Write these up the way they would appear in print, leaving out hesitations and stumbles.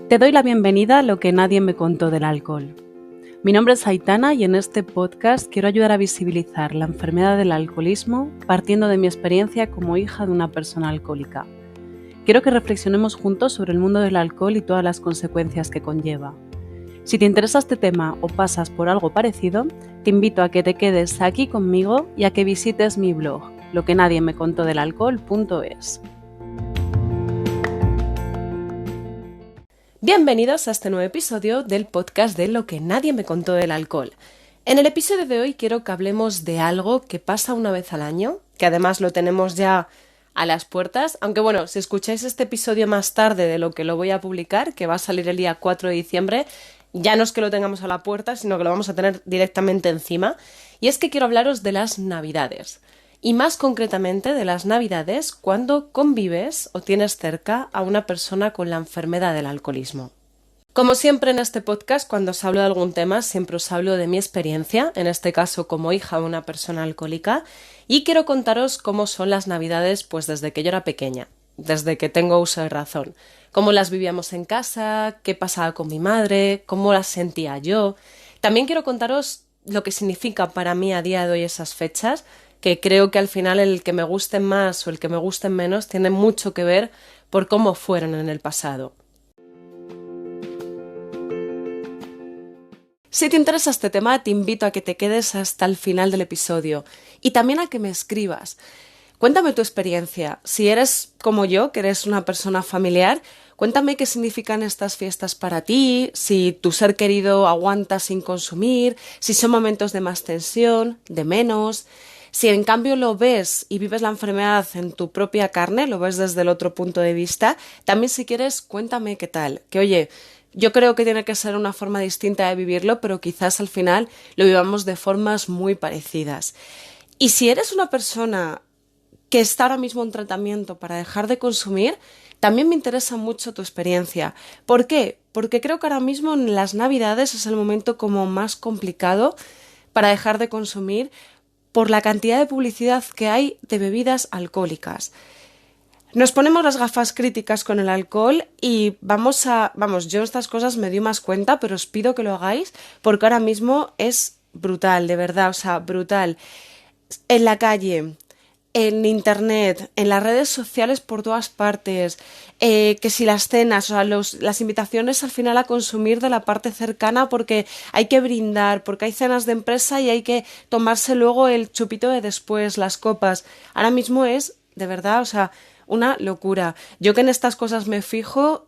Te doy la bienvenida a lo que nadie me contó del alcohol. Mi nombre es Aitana y en este podcast quiero ayudar a visibilizar la enfermedad del alcoholismo partiendo de mi experiencia como hija de una persona alcohólica. Quiero que reflexionemos juntos sobre el mundo del alcohol y todas las consecuencias que conlleva. Si te interesa este tema o pasas por algo parecido, te invito a que te quedes aquí conmigo y a que visites mi blog, loquenadiemmecontodelalcohol.es. Bienvenidos a este nuevo episodio del podcast de Lo que nadie me contó del alcohol. En el episodio de hoy quiero que hablemos de algo que pasa una vez al año, que además lo tenemos ya a las puertas, aunque bueno, si escucháis este episodio más tarde de lo que lo voy a publicar, que va a salir el día 4 de diciembre, ya no es que lo tengamos a la puerta, sino que lo vamos a tener directamente encima, y es que quiero hablaros de las Navidades. Y más concretamente de las Navidades cuando convives o tienes cerca a una persona con la enfermedad del alcoholismo. Como siempre en este podcast, cuando os hablo de algún tema, siempre os hablo de mi experiencia, en este caso como hija de una persona alcohólica, y quiero contaros cómo son las Navidades pues desde que yo era pequeña, desde que tengo uso de razón, cómo las vivíamos en casa, qué pasaba con mi madre, cómo las sentía yo. También quiero contaros lo que significa para mí a día de hoy esas fechas, que creo que al final el que me gusten más o el que me gusten menos tiene mucho que ver por cómo fueron en el pasado. Si te interesa este tema, te invito a que te quedes hasta el final del episodio y también a que me escribas. Cuéntame tu experiencia. Si eres como yo, que eres una persona familiar, cuéntame qué significan estas fiestas para ti, si tu ser querido aguanta sin consumir, si son momentos de más tensión, de menos. Si en cambio lo ves y vives la enfermedad en tu propia carne, lo ves desde el otro punto de vista, también si quieres cuéntame qué tal. Que oye, yo creo que tiene que ser una forma distinta de vivirlo, pero quizás al final lo vivamos de formas muy parecidas. Y si eres una persona que está ahora mismo en tratamiento para dejar de consumir, también me interesa mucho tu experiencia. ¿Por qué? Porque creo que ahora mismo en las Navidades es el momento como más complicado para dejar de consumir por la cantidad de publicidad que hay de bebidas alcohólicas. Nos ponemos las gafas críticas con el alcohol y yo estas cosas me doy más cuenta, pero os pido que lo hagáis porque ahora mismo es brutal, de verdad, brutal. En la calle, en internet, en las redes sociales por todas partes, que si las cenas, las invitaciones al final a consumir de la parte cercana porque hay que brindar, porque hay cenas de empresa y hay que tomarse luego el chupito de después, las copas. Ahora mismo es, de verdad, una locura. Yo que en estas cosas me fijo.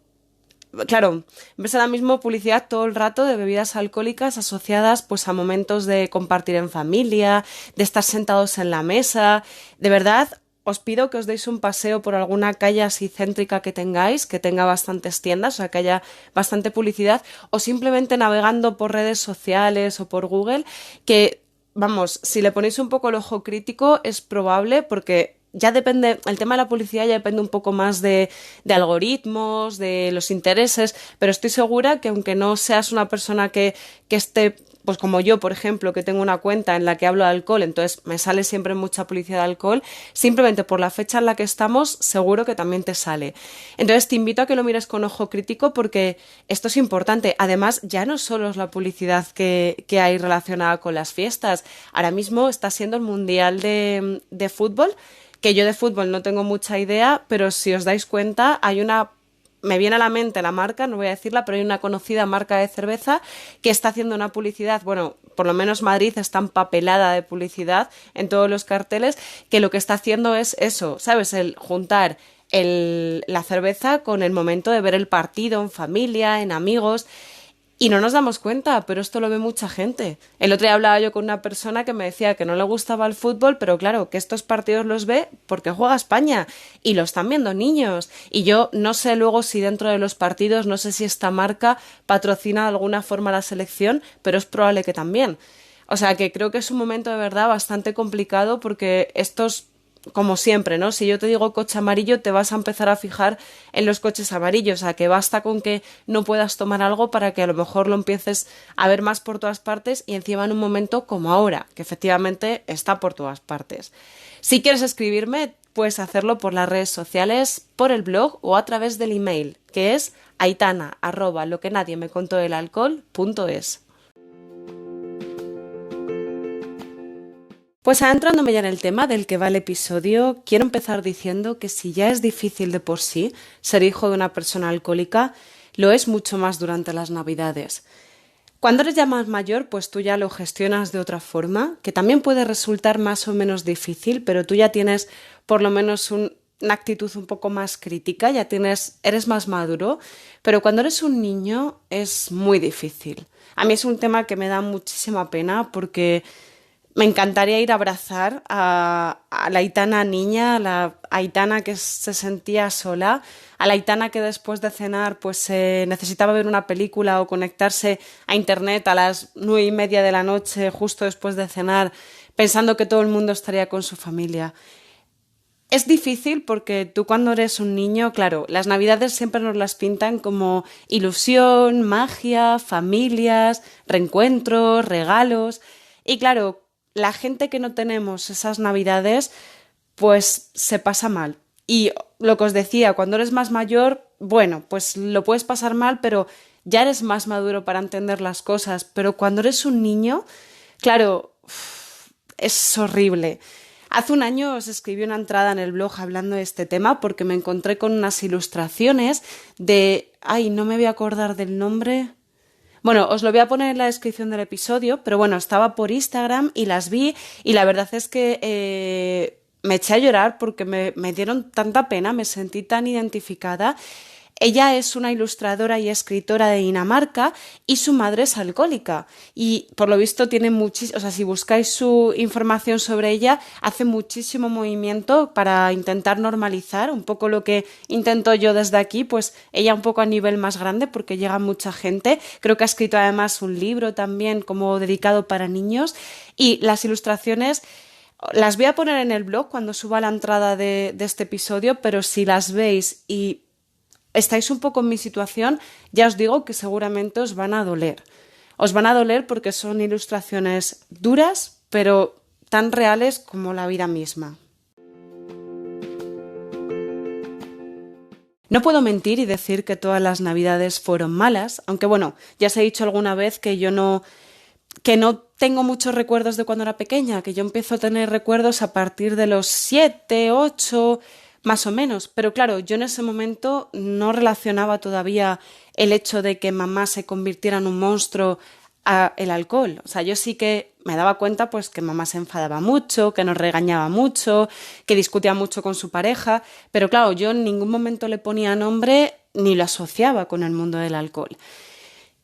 Claro, ves ahora mismo publicidad todo el rato de bebidas alcohólicas asociadas pues a momentos de compartir en familia, de estar sentados en la mesa. De verdad, os pido que os deis un paseo por alguna calle así céntrica que tengáis, que tenga bastantes tiendas, que haya bastante publicidad, o simplemente navegando por redes sociales o por Google, que, si le ponéis un poco el ojo crítico es probable porque ya depende, el tema de la publicidad ya depende un poco más de algoritmos, de los intereses, pero estoy segura que aunque no seas una persona que esté, pues como yo, por ejemplo, que tengo una cuenta en la que hablo de alcohol, entonces me sale siempre mucha publicidad de alcohol, simplemente por la fecha en la que estamos, seguro que también te sale. Entonces te invito a que lo mires con ojo crítico porque esto es importante. Además, ya no solo es la publicidad que hay relacionada con las fiestas, ahora mismo está siendo el Mundial de Fútbol, que yo de fútbol no tengo mucha idea, pero si os dais cuenta, me viene a la mente la marca, no voy a decirla, pero hay una conocida marca de cerveza que está haciendo una publicidad, bueno, por lo menos Madrid está empapelada de publicidad en todos los carteles, que lo que está haciendo es eso, ¿sabes? El juntar la cerveza con el momento de ver el partido en familia, en amigos. Y no nos damos cuenta, pero esto lo ve mucha gente. El otro día hablaba yo con una persona que me decía que no le gustaba el fútbol, pero claro, que estos partidos los ve porque juega España y lo están viendo niños. Y yo no sé luego si dentro de los partidos, no sé si esta marca patrocina de alguna forma la selección, pero es probable que también. O sea que creo que es un momento de verdad bastante complicado porque estos, como siempre, ¿no? Si yo te digo coche amarillo, te vas a empezar a fijar en los coches amarillos, que basta con que no puedas tomar algo para que a lo mejor lo empieces a ver más por todas partes y encima en un momento como ahora, que efectivamente está por todas partes. Si quieres escribirme, puedes hacerlo por las redes sociales, por el blog o a través del email, que es aitana@loquenadiemecontodelalcohol.es. Pues adentrándome ya en el tema del que va el episodio, quiero empezar diciendo que si ya es difícil de por sí ser hijo de una persona alcohólica, lo es mucho más durante las Navidades. Cuando eres ya más mayor, pues tú ya lo gestionas de otra forma, que también puede resultar más o menos difícil, pero tú ya tienes por lo menos una actitud un poco más crítica, eres más maduro, pero cuando eres un niño es muy difícil. A mí es un tema que me da muchísima pena porque me encantaría ir a abrazar a la Aitana niña, a la Aitana que se sentía sola, a la Aitana que después de cenar pues necesitaba ver una película o conectarse a internet a las 9:30 de la noche justo después de cenar, pensando que todo el mundo estaría con su familia. Es difícil porque tú cuando eres un niño, claro, las Navidades siempre nos las pintan como ilusión, magia, familias, reencuentros, regalos. Y claro, la gente que no tenemos esas Navidades, pues se pasa mal. Y lo que os decía, cuando eres más mayor, bueno, pues lo puedes pasar mal, pero ya eres más maduro para entender las cosas. Pero cuando eres un niño, claro, es horrible. Hace un año os escribí una entrada en el blog hablando de este tema porque me encontré con unas ilustraciones de... Ay, no me voy a acordar del nombre. Bueno, os lo voy a poner en la descripción del episodio, pero bueno, estaba por Instagram y las vi y la verdad es que me eché a llorar porque me dieron tanta pena, me sentí tan identificada. Ella es una ilustradora y escritora de Dinamarca y su madre es alcohólica y por lo visto tiene muchísimo, o sea, si buscáis su información sobre ella, hace muchísimo movimiento para intentar normalizar un poco lo que intento yo desde aquí, pues ella un poco a nivel más grande porque llega mucha gente. Creo que ha escrito además un libro también como dedicado para niños y las ilustraciones las voy a poner en el blog cuando suba la entrada de este episodio, pero si las veis y estáis un poco en mi situación, ya os digo que seguramente os van a doler. Os van a doler porque son ilustraciones duras, pero tan reales como la vida misma. No puedo mentir y decir que todas las Navidades fueron malas, aunque bueno, ya os he dicho alguna vez que no tengo muchos recuerdos de cuando era pequeña, que yo empiezo a tener recuerdos a partir de los 7, 8... más o menos, pero claro, yo en ese momento no relacionaba todavía el hecho de que mamá se convirtiera en un monstruo a el alcohol. O sea, yo sí que me daba cuenta pues que mamá se enfadaba mucho, que nos regañaba mucho, que discutía mucho con su pareja, pero claro, yo en ningún momento le ponía nombre ni lo asociaba con el mundo del alcohol.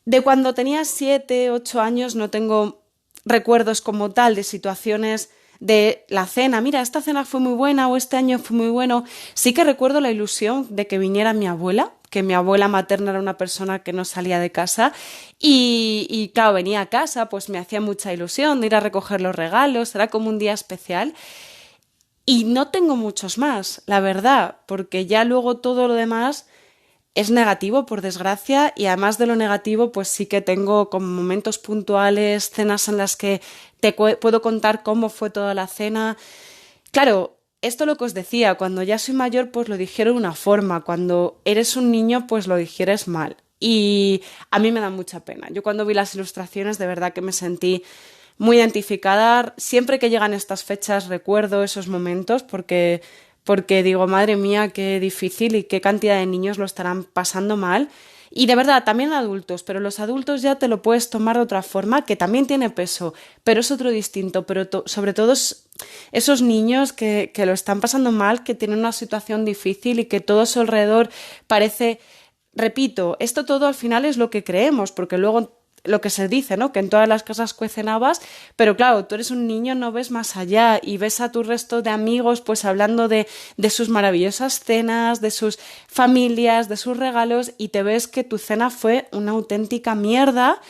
De cuando tenía 7, 8 años no tengo recuerdos como tal de situaciones de la cena, mira, esta cena fue muy buena o este año fue muy bueno. Sí que recuerdo la ilusión de que viniera mi abuela, que mi abuela materna era una persona que no salía de casa y claro, venía a casa, pues me hacía mucha ilusión de ir a recoger los regalos, era como un día especial. Y no tengo muchos más, la verdad, porque ya luego todo lo demás es negativo, por desgracia, y además de lo negativo, pues sí que tengo como momentos puntuales, cenas en las que puedo contar cómo fue toda la cena. Claro, esto es lo que os decía, cuando ya soy mayor, pues lo digiero de una forma, cuando eres un niño, pues lo digieres mal. Y a mí me da mucha pena. Yo cuando vi las ilustraciones, de verdad que me sentí muy identificada. Siempre que llegan estas fechas recuerdo esos momentos porque digo, madre mía, qué difícil y qué cantidad de niños lo estarán pasando mal. Y de verdad, también adultos, pero los adultos ya te lo puedes tomar de otra forma, que también tiene peso, pero es otro distinto, pero sobre todo esos niños que lo están pasando mal, que tienen una situación difícil y que todo a su alrededor parece... Repito, esto todo al final es lo que creemos, porque luego lo que se dice, ¿no? Que en todas las casas cuecen habas, pero claro, tú eres un niño, no ves más allá y ves a tu resto de amigos pues hablando de sus maravillosas cenas, de sus familias, de sus regalos y te ves que tu cena fue una auténtica mierda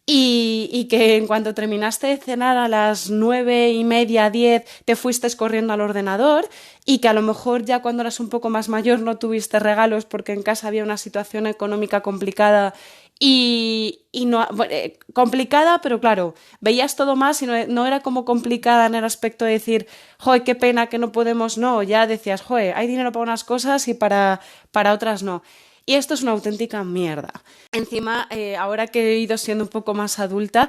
y que en cuanto terminaste de cenar a las 9:30, 10, te fuiste corriendo al ordenador y que a lo mejor ya cuando eras un poco más mayor no tuviste regalos porque en casa había una situación económica complicada Y no, bueno, complicada, pero claro, veías todo más y no era como complicada en el aspecto de decir, joder, qué pena que no podemos, no, ya decías, joder, hay dinero para unas cosas y para otras no. Y esto es una auténtica mierda. Encima, ahora que he ido siendo un poco más adulta,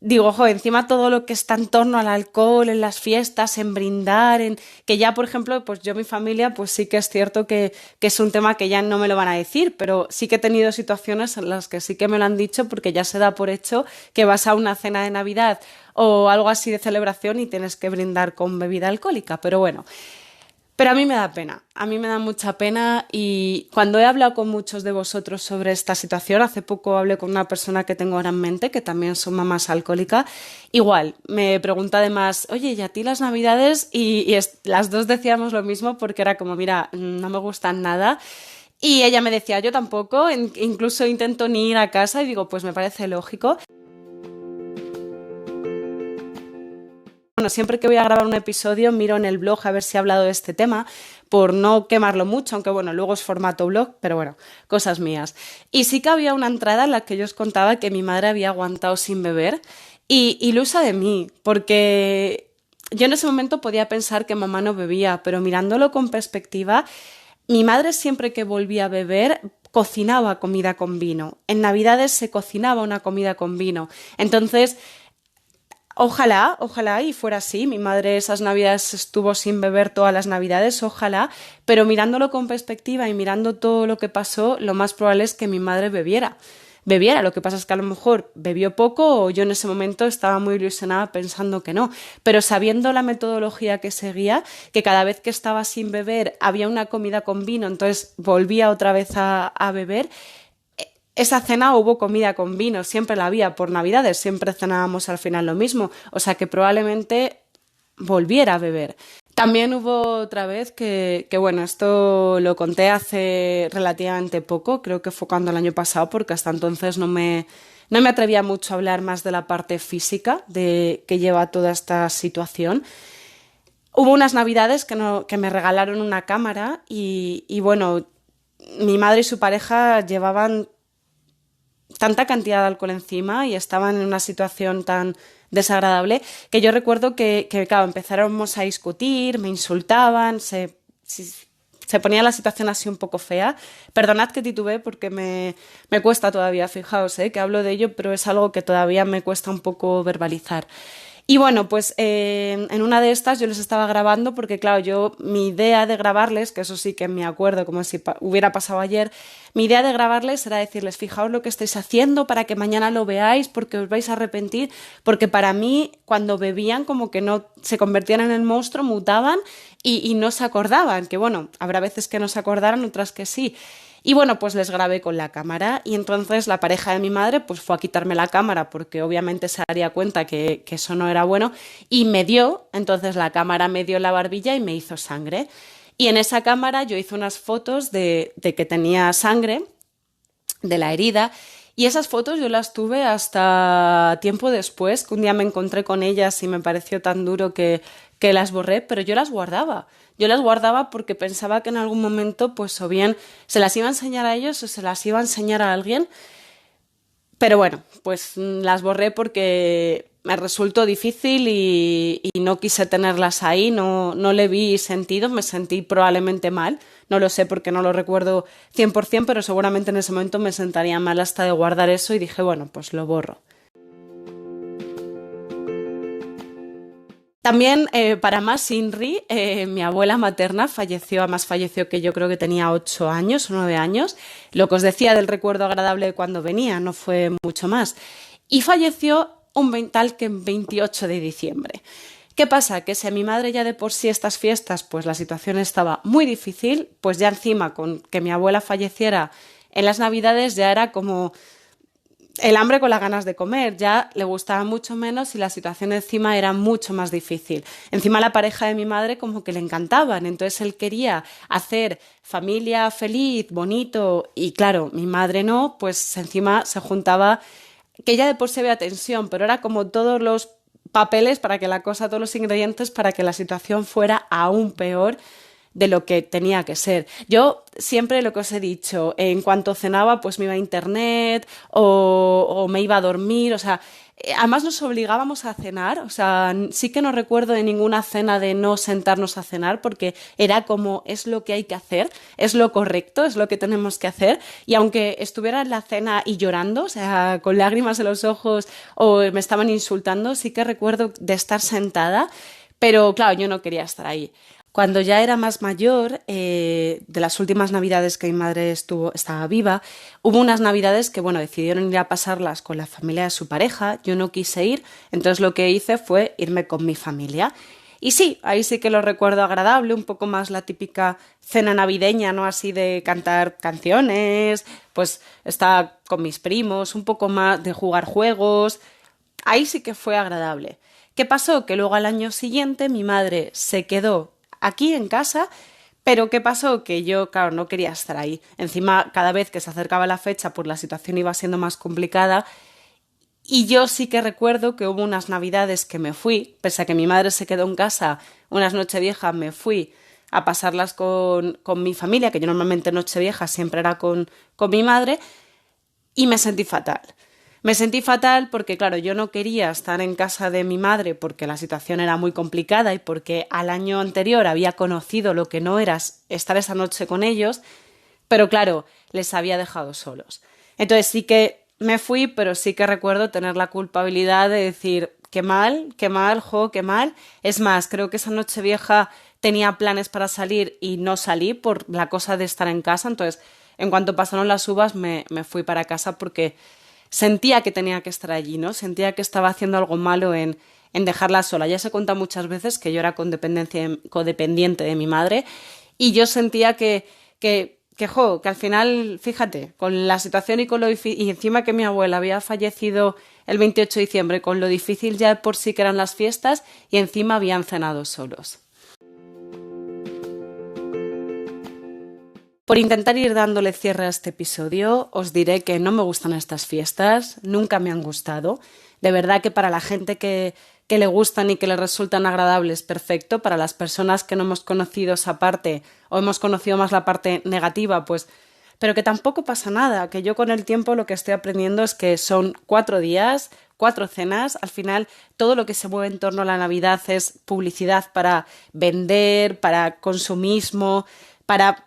digo, jo, encima todo lo que está en torno al alcohol, en las fiestas, en brindar, en que ya, por ejemplo, pues yo, mi familia, pues sí que es cierto que es un tema que ya no me lo van a decir, pero sí que he tenido situaciones en las que sí que me lo han dicho porque ya se da por hecho que vas a una cena de Navidad o algo así de celebración y tienes que brindar con bebida alcohólica, pero bueno. Pero a mí me da pena, a mí me da mucha pena y cuando he hablado con muchos de vosotros sobre esta situación, hace poco hablé con una persona que tengo ahora en mente, que también son mamás alcohólicas, igual, me pregunta además, oye, ¿y a ti las navidades? Las dos decíamos lo mismo porque era como, mira, no me gustan nada. Y ella me decía, yo tampoco, incluso intento ni ir a casa y digo, pues me parece lógico. Bueno, siempre que voy a grabar un episodio miro en el blog a ver si he hablado de este tema, por no quemarlo mucho, aunque bueno, luego es formato blog, pero bueno, cosas mías. Y sí que había una entrada en la que yo os contaba que mi madre había aguantado sin beber y ilusa de mí, porque yo en ese momento podía pensar que mamá no bebía, pero mirándolo con perspectiva, mi madre siempre que volvía a beber cocinaba comida con vino. En Navidades se cocinaba una comida con vino. Entonces, ojalá y fuera así. Mi madre esas navidades estuvo sin beber todas las navidades, ojalá, pero mirándolo con perspectiva y mirando todo lo que pasó, lo más probable es que mi madre bebiera. Lo que pasa es que a lo mejor bebió poco o yo en ese momento estaba muy ilusionada pensando que no, pero sabiendo la metodología que seguía, que cada vez que estaba sin beber había una comida con vino, entonces volvía otra vez a beber. Esa cena hubo comida con vino, siempre la había por Navidades, siempre cenábamos al final lo mismo, o sea que probablemente volviera a beber. También hubo otra vez bueno, esto lo conté hace relativamente poco, creo que fue cuando el año pasado, porque hasta entonces no me atrevía mucho a hablar más de la parte física de que lleva toda esta situación. Hubo unas navidades que me regalaron una cámara y bueno, mi madre y su pareja llevaban tanta cantidad de alcohol encima y estaban en una situación tan desagradable que yo recuerdo claro, empezáramos a discutir, me insultaban, se ponía la situación así un poco fea. Perdonad que titubeé porque me cuesta todavía, fijaos, que hablo de ello, pero es algo que todavía me cuesta un poco verbalizar. Y bueno, pues en una de estas yo les estaba grabando porque, claro, mi idea de grabarles, que eso sí que me acuerdo como si hubiera pasado ayer, mi idea de grabarles era decirles, fijaos lo que estáis haciendo para que mañana lo veáis porque os vais a arrepentir, porque para mí cuando bebían como que no se convertían en el monstruo, mutaban y no se acordaban, que bueno, habrá veces que no se acordaran, otras que sí. Y bueno, pues les grabé con la cámara y entonces la pareja de mi madre pues fue a quitarme la cámara porque obviamente se daría cuenta que eso no era bueno y entonces la cámara me dio la barbilla y me hizo sangre. Y en esa cámara yo hice unas fotos de que tenía sangre, de la herida, y esas fotos yo las tuve hasta tiempo después, que un día me encontré con ellas y me pareció tan duro que las borré, pero yo las guardaba. Yo las guardaba porque pensaba que en algún momento, pues o bien se las iba a enseñar a ellos o se las iba a enseñar a alguien, pero bueno, pues las borré porque me resultó difícil y no quise tenerlas ahí, no le vi sentido, me sentí probablemente mal, no lo sé porque no lo recuerdo 100%, pero seguramente en ese momento me sentaría mal hasta de guardar eso y dije, bueno, pues lo borro. También, para más Inri, mi abuela materna falleció, además falleció que yo creo que tenía 8 años o 9 años. Lo que os decía del recuerdo agradable de cuando venía, no fue mucho más. Y falleció tal que en 28 de diciembre. ¿Qué pasa? Que si a mi madre ya de por sí estas fiestas, pues la situación estaba muy difícil, pues ya encima con que mi abuela falleciera en las Navidades ya era como el hambre con las ganas de comer, ya le gustaba mucho menos y la situación encima era mucho más difícil. Encima la pareja de mi madre como que le encantaban, entonces él quería hacer familia feliz, bonito y claro, mi madre no, pues encima se juntaba, que ya de por sí había tensión, pero era como todos los papeles para que la cosa, todos los ingredientes para que la situación fuera aún peor. de lo que tenía que ser. Yo siempre lo que os he dicho, en cuanto cenaba, pues me iba a internet o me iba a dormir, o sea, además nos obligábamos a cenar, o sea, sí que no recuerdo de ninguna cena de no sentarnos a cenar porque era como es lo que hay que hacer, es lo correcto, es lo que tenemos que hacer y aunque estuviera en la cena y llorando, o sea, con lágrimas en los ojos o me estaban insultando, sí que recuerdo de estar sentada, pero claro, yo no quería estar ahí. Cuando ya era más mayor, de las últimas navidades que mi madre estaba viva, hubo unas navidades que, bueno, decidieron ir a pasarlas con la familia de su pareja, yo no quise ir, entonces lo que hice fue irme con mi familia. Y sí, ahí sí que lo recuerdo agradable, un poco más la típica cena navideña, ¿no? Así de cantar canciones, pues estar con mis primos, un poco más de jugar juegos, ahí sí que fue agradable. ¿Qué pasó? Que luego al año siguiente mi madre se quedó aquí en casa, pero ¿qué pasó? Que yo, claro, no quería estar ahí. Encima, cada vez que se acercaba la fecha, pues la situación iba siendo más complicada. Y yo sí que recuerdo que hubo unas navidades que me fui, pese a que mi madre se quedó en casa, unas Nocheviejas me fui a pasarlas con mi familia, que yo normalmente Nochevieja siempre era con mi madre, y me sentí fatal. Me sentí fatal porque, claro, yo no quería estar en casa de mi madre porque la situación era muy complicada y porque al año anterior había conocido lo que no era estar esa noche con ellos, pero claro, les había dejado solos. Entonces sí que me fui, pero sí que recuerdo tener la culpabilidad de decir, qué mal, jo, qué mal. Es más, creo que esa noche vieja tenía planes para salir y no salí por la cosa de estar en casa, entonces en cuanto pasaron las uvas me fui para casa porque sentía que tenía que estar allí, ¿no? Sentía que estaba haciendo algo malo en dejarla sola. Ya se ha contado muchas veces que yo era codependiente de mi madre y yo sentía que al final, fíjate, con la situación y con y encima que mi abuela había fallecido el 28 de diciembre, con lo difícil ya de por sí que eran las fiestas y encima habían cenado solos. Por intentar ir dándole cierre a este episodio, os diré que no me gustan estas fiestas, nunca me han gustado. De verdad que para la gente que le gustan y que le resultan agradables, perfecto. Para las personas que no hemos conocido esa parte o hemos conocido más la parte negativa, pues... Pero que tampoco pasa nada, que yo con el tiempo lo que estoy aprendiendo es que son 4 días, 4 cenas, al final todo lo que se mueve en torno a la Navidad es publicidad para vender, para consumismo, para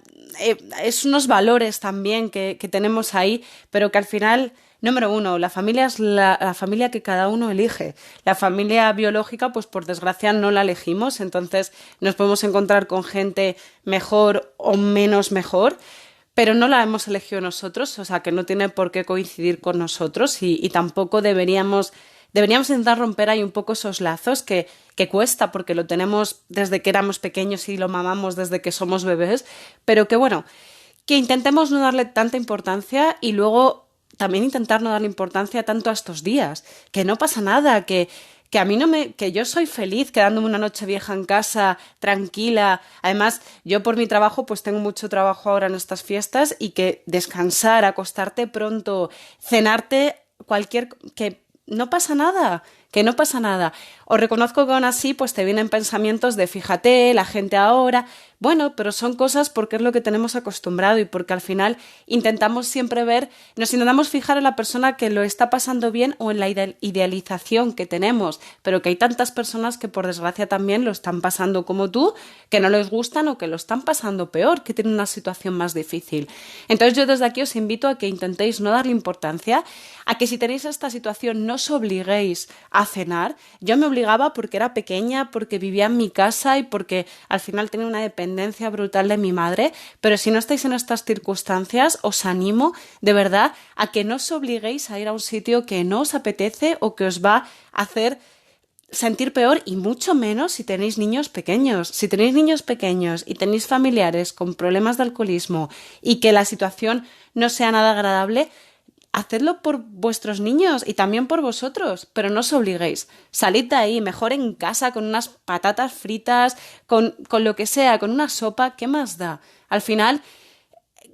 es unos valores también que tenemos ahí, pero que al final, número uno, la familia es la familia que cada uno elige. La familia biológica, pues por desgracia no la elegimos, entonces nos podemos encontrar con gente mejor o menos mejor, pero no la hemos elegido nosotros, o sea que no tiene por qué coincidir con nosotros y tampoco deberíamos intentar romper ahí un poco esos lazos que cuesta porque lo tenemos desde que éramos pequeños y lo mamamos desde que somos bebés, pero que bueno, que intentemos no darle tanta importancia y luego también intentar no darle importancia tanto a estos días, que no pasa nada, que a mí que yo soy feliz quedándome una noche vieja en casa, tranquila. Además, yo por mi trabajo, pues tengo mucho trabajo ahora en estas fiestas y que descansar, acostarte pronto, cenarte que no pasa nada, que no pasa nada. Os reconozco que aún así, pues te vienen pensamientos de fíjate, la gente ahora. Bueno, pero son cosas porque es lo que tenemos acostumbrado y porque al final nos intentamos fijar en la persona que lo está pasando bien o en la idealización que tenemos, pero que hay tantas personas que por desgracia también lo están pasando como tú, que no les gustan o que lo están pasando peor, que tienen una situación más difícil. Entonces yo desde aquí os invito a que intentéis no darle importancia, a que si tenéis esta situación no os obliguéis a cenar. Yo me obligaba porque era pequeña, porque vivía en mi casa y porque al final tenía una dependencia brutal de mi madre, pero si no estáis en estas circunstancias, os animo de verdad a que no os obliguéis a ir a un sitio que no os apetece o que os va a hacer sentir peor y mucho menos si tenéis niños pequeños. Si tenéis niños pequeños y tenéis familiares con problemas de alcoholismo y que la situación no sea nada agradable, hacedlo por vuestros niños y también por vosotros, pero no os obliguéis. Salid de ahí, mejor en casa con unas patatas fritas, con lo que sea, con una sopa, ¿qué más da? Al final,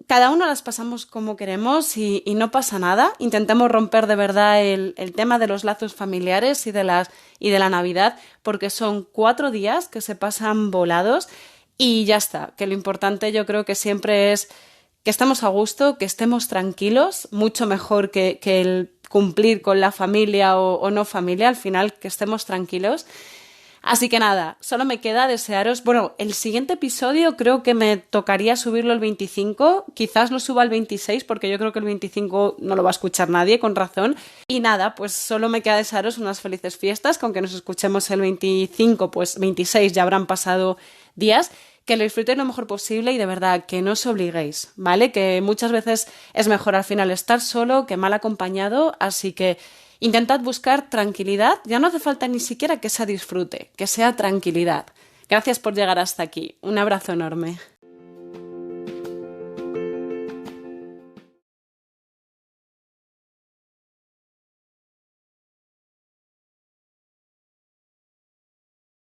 cada uno las pasamos como queremos y no pasa nada. Intentemos romper de verdad el tema de los lazos familiares y de la Navidad, porque son 4 días que se pasan volados Y ya está, que lo importante yo creo que siempre es que estemos a gusto, que estemos tranquilos, mucho mejor que el cumplir con la familia o no familia, al final que estemos tranquilos. Así que nada, solo me queda desearos, bueno, el siguiente episodio creo que me tocaría subirlo el 25, quizás lo suba el 26 porque yo creo que el 25 no lo va a escuchar nadie, con razón. Y nada, pues solo me queda desearos unas felices fiestas, que aunque nos escuchemos el 25, pues 26 ya habrán pasado días, que lo disfrutéis lo mejor posible y de verdad que no os obliguéis, ¿vale? Que muchas veces es mejor al final estar solo que mal acompañado, así que intentad buscar tranquilidad, ya no hace falta ni siquiera que sea disfrute, que sea tranquilidad. Gracias por llegar hasta aquí, un abrazo enorme.